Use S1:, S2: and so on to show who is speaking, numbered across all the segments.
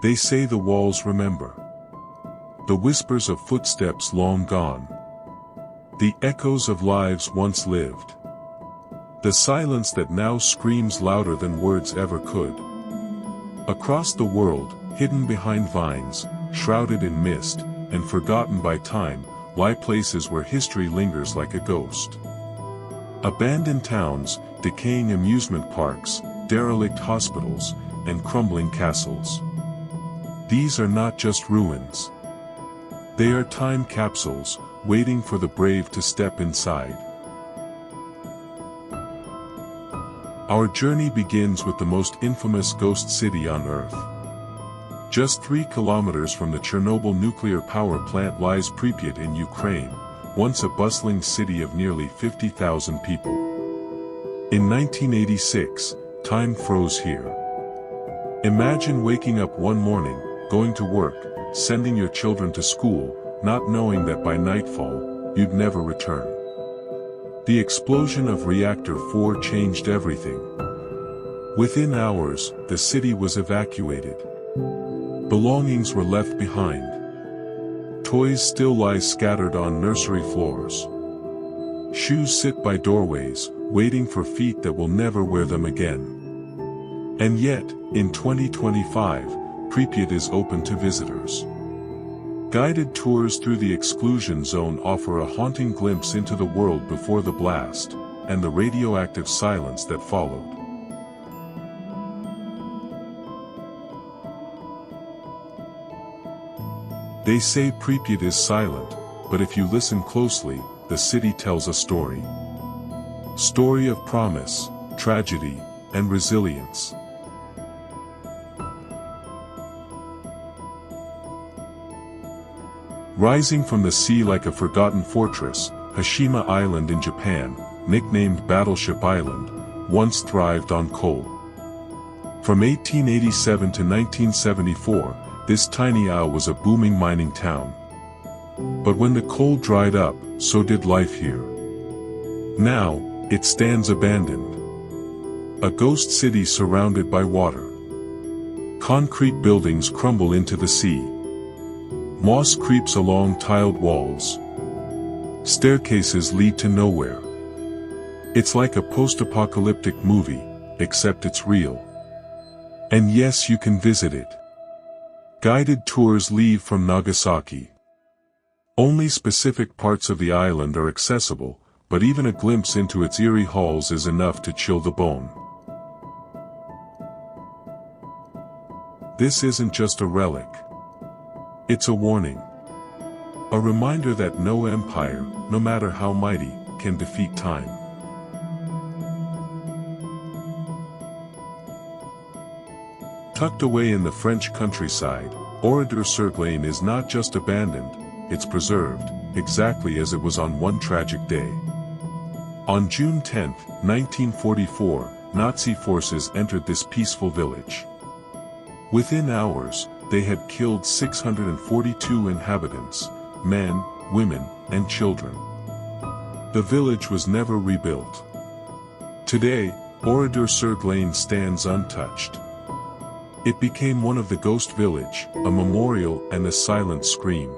S1: They say the walls remember. The whispers of footsteps long gone. The echoes of lives once lived. The silence that now screams louder than words ever could. Across the world, hidden behind vines, shrouded in mist, and forgotten by time, lie places where history lingers like a ghost. Abandoned towns, decaying amusement parks, derelict hospitals, and crumbling castles. These are not just ruins. They are time capsules, waiting for the brave to step inside. Our journey begins with the most infamous ghost city on Earth. Just 3 kilometers from the Chernobyl nuclear power plant lies Pripyat in Ukraine, once a bustling city of nearly 50,000 people. In 1986, time froze here. Imagine waking up one morning, going to work, sending your children to school, not knowing that by nightfall, you'd never return. The explosion of Reactor 4 changed everything. Within hours, the city was evacuated. Belongings were left behind. Toys still lie scattered on nursery floors. Shoes sit by doorways, waiting for feet that will never wear them again. And yet, in 2025, Pripyat is open to visitors. Guided tours through the exclusion zone offer a haunting glimpse into the world before the blast, and the radioactive silence that followed. They say Pripyat is silent, but if you listen closely, the city tells a story. Story of promise, tragedy, and resilience. Rising from the sea like a forgotten fortress, Hashima Island in Japan, nicknamed Battleship Island, once thrived on coal. From 1887 to 1974, this tiny isle was a booming mining town. But when the coal dried up, so did life here. Now, it stands abandoned. A ghost city surrounded by water. Concrete buildings crumble into the sea. Moss creeps along tiled walls. Staircases lead to nowhere. It's like a post-apocalyptic movie, except it's real. And yes, you can visit it. Guided tours leave from Nagasaki. Only specific parts of the island are accessible, but even a glimpse into its eerie halls is enough to chill the bone. This isn't just a relic. It's a warning. A reminder that no empire, no matter how mighty, can defeat time. Tucked away in the French countryside, Oradour-sur-Glane is not just abandoned, it's preserved, exactly as it was on one tragic day. On June 10, 1944, Nazi forces entered this peaceful village. Within hours, they had killed 642 inhabitants, men, women, and children. The village was never rebuilt. Today, Oradour-sur-Glane stands untouched. It became one of the ghost village, a memorial and a silent scream.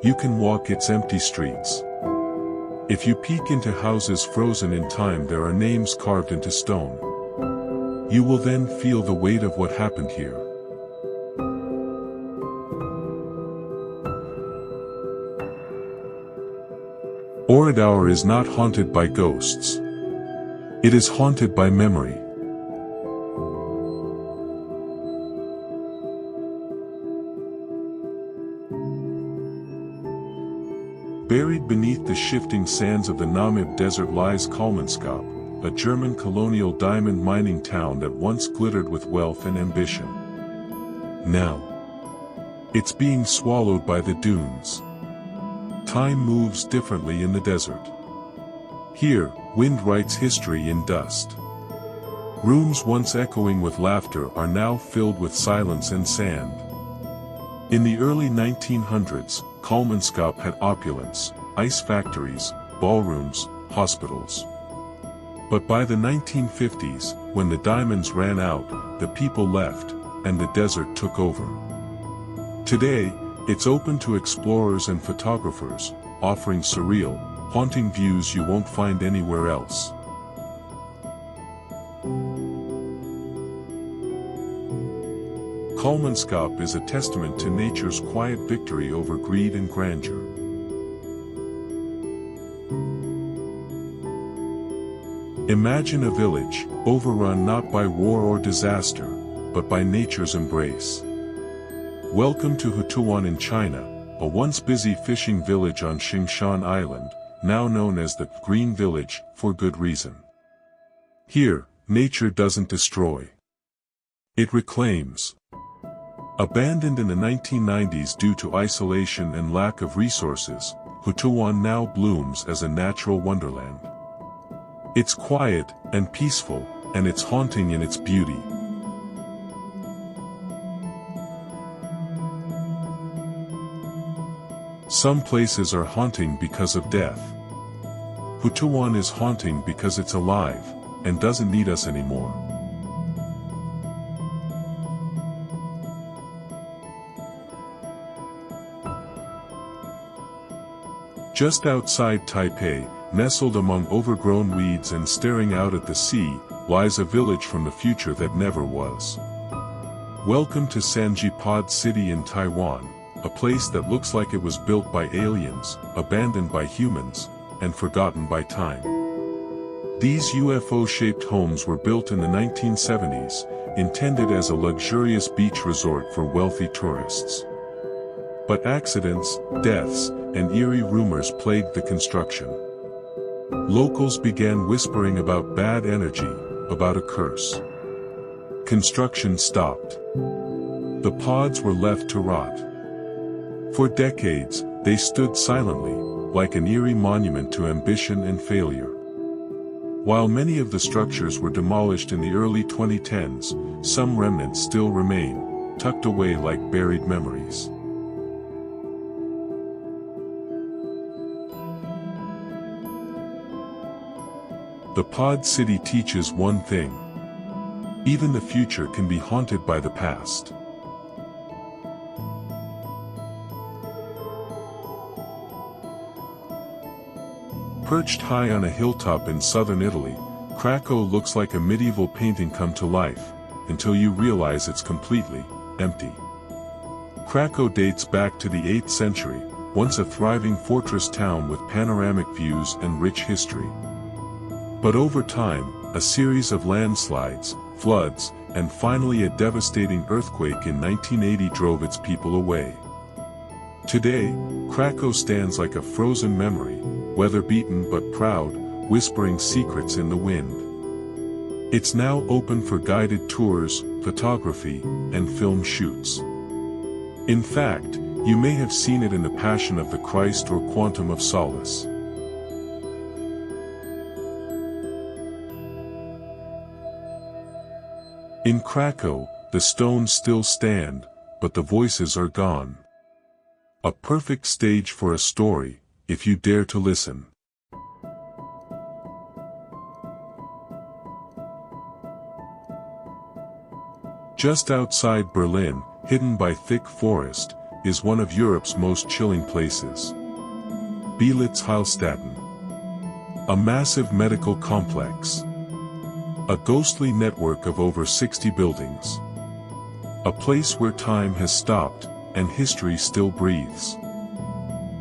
S1: You can walk its empty streets. If you peek into houses frozen in time, there are names carved into stone. You will then feel the weight of what happened here. Oradour is not haunted by ghosts. It is haunted by memory. Buried beneath the shifting sands of the Namib Desert lies Kalmanskap, a German colonial diamond mining town that once glittered with wealth and ambition. Now, it's being swallowed by the dunes. Time moves differently in the desert. Here, wind writes history in dust. Rooms once echoing with laughter are now filled with silence and sand. In the early 1900s, Kalmanskap had opulence, ice factories, ballrooms, hospitals. But by the 1950s, when the diamonds ran out, the people left, and the desert took over. Today, it's open to explorers and photographers, offering surreal, haunting views you won't find anywhere else. Kalmanskap is a testament to nature's quiet victory over greed and grandeur. Imagine a village, overrun not by war or disaster, but by nature's embrace. Welcome to Hutuwan in China, a once busy fishing village on Xingshan Island, now known as the Green Village, for good reason. Here, nature doesn't destroy. It reclaims. Abandoned in the 1990s due to isolation and lack of resources, Hutuwan now blooms as a natural wonderland. It's quiet and peaceful, and it's haunting in its beauty. Some places are haunting because of death. Hutuwan is haunting because it's alive, and doesn't need us anymore. Just outside Taipei, nestled among overgrown weeds and staring out at the sea, lies a village from the future that never was. Welcome to Sanjipad City in Taiwan, a place that looks like it was built by aliens, abandoned by humans, and forgotten by time. These UFO-shaped homes were built in the 1970s, intended as a luxurious beach resort for wealthy tourists. But accidents, deaths, and eerie rumors plagued the construction. Locals began whispering about bad energy, about a curse. Construction stopped. The pods were left to rot. For decades, they stood silently, like an eerie monument to ambition and failure. While many of the structures were demolished in the early 2010s, some remnants still remain, tucked away like buried memories. The Pod City teaches one thing. Even the future can be haunted by the past. Perched high on a hilltop in southern Italy, Krakow looks like a medieval painting come to life, until you realize it's completely empty. Krakow dates back to the 8th century, once a thriving fortress town with panoramic views and rich history. But over time, a series of landslides, floods, and finally a devastating earthquake in 1980 drove its people away. Today, Krakow stands like a frozen memory, weather-beaten but proud, whispering secrets in the wind. It's now open for guided tours, photography, and film shoots. In fact, you may have seen it in The Passion of the Christ or Quantum of Solace. In Krakow, the stones still stand, but the voices are gone. A perfect stage for a story, if you dare to listen. Just outside Berlin, hidden by thick forest, is one of Europe's most chilling places. Belitz-Heilstätten. A massive medical complex. A ghostly network of over 60 buildings. A place where time has stopped, and history still breathes.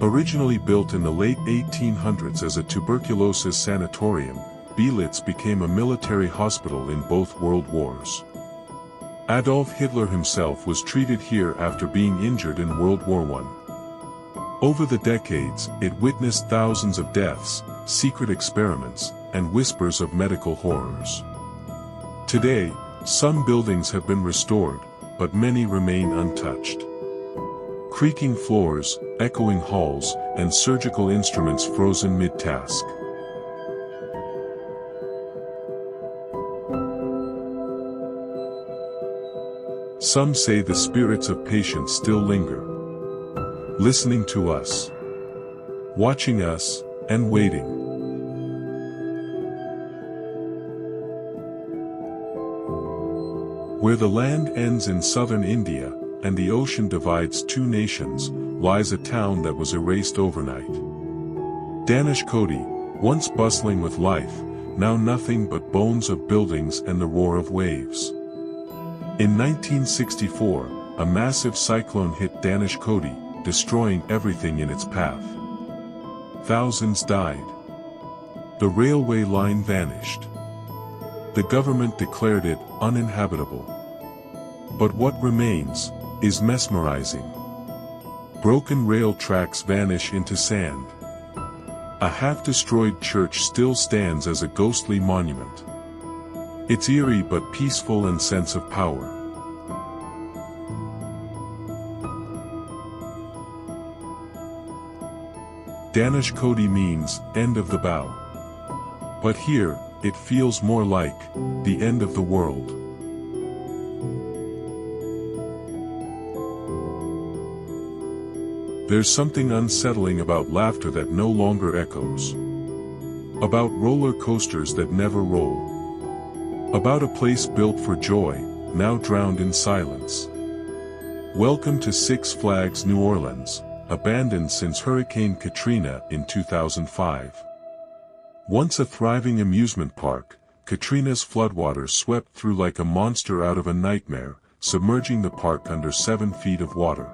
S1: Originally built in the late 1800s as a tuberculosis sanatorium, Belitz became a military hospital in both world wars. Adolf Hitler himself was treated here after being injured in World War I. Over the decades, it witnessed thousands of deaths, secret experiments, and whispers of medical horrors. Today, some buildings have been restored, but many remain untouched. Creaking floors, echoing halls, and surgical instruments frozen mid-task. Some say the spirits of patients still linger, listening to us, watching us, and waiting. Where the land ends in southern India, and the ocean divides two nations, lies a town that was erased overnight. Dhanishkodi, once bustling with life, now nothing but bones of buildings and the roar of waves. In 1964, a massive cyclone hit Dhanishkodi, destroying everything in its path. Thousands died. The railway line vanished. The government declared it uninhabitable. But what remains is mesmerizing. Broken rail tracks vanish into sand. A half-destroyed church still stands as a ghostly monument. It's eerie but peaceful and sense of power. Dhanishkodi means end of the bow. But here, it feels more like the end of the world. There's something unsettling about laughter that no longer echoes. About roller coasters that never roll. About a place built for joy, now drowned in silence. Welcome to Six Flags New Orleans, abandoned since Hurricane Katrina in 2005. Once a thriving amusement park, Katrina's floodwaters swept through like a monster out of a nightmare, submerging the park under 7 feet of water.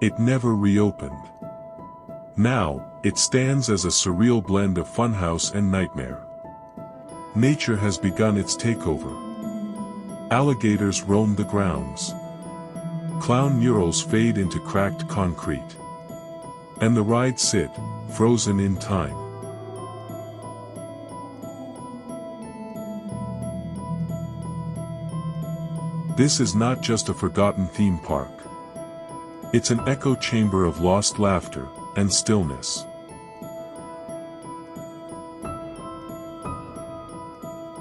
S1: It never reopened. Now, it stands as a surreal blend of funhouse and nightmare. Nature has begun its takeover. Alligators roam the grounds. Clown murals fade into cracked concrete. And the rides sit, frozen in time. This is not just a forgotten theme park. It's an echo chamber of lost laughter and stillness.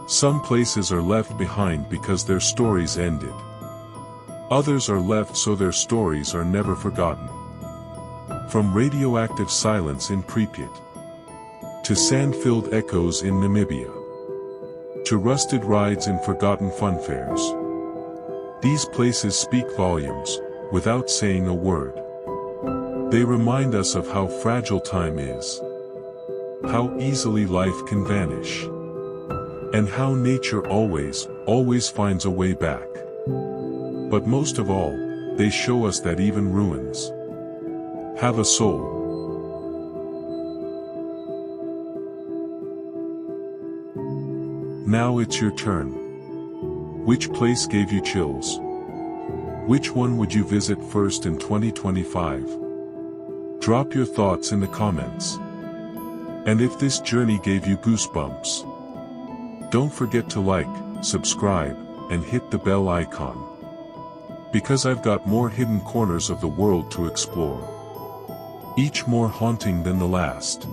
S1: Some places are left behind because their stories ended. Others are left so their stories are never forgotten. From radioactive silence in Pripyat, to sand-filled echoes in Namibia, to rusted rides in forgotten funfairs. These places speak volumes, without saying a word. They remind us of how fragile time is, how easily life can vanish, and how nature always finds a way back. But most of all, they show us that even ruins have a soul. Now it's your turn. Which place gave you chills? Which one would you visit first in 2025? Drop your thoughts in the comments. And if this journey gave you goosebumps, don't forget to like, subscribe, and hit the bell icon. Because I've got more hidden corners of the world to explore. Each more haunting than the last.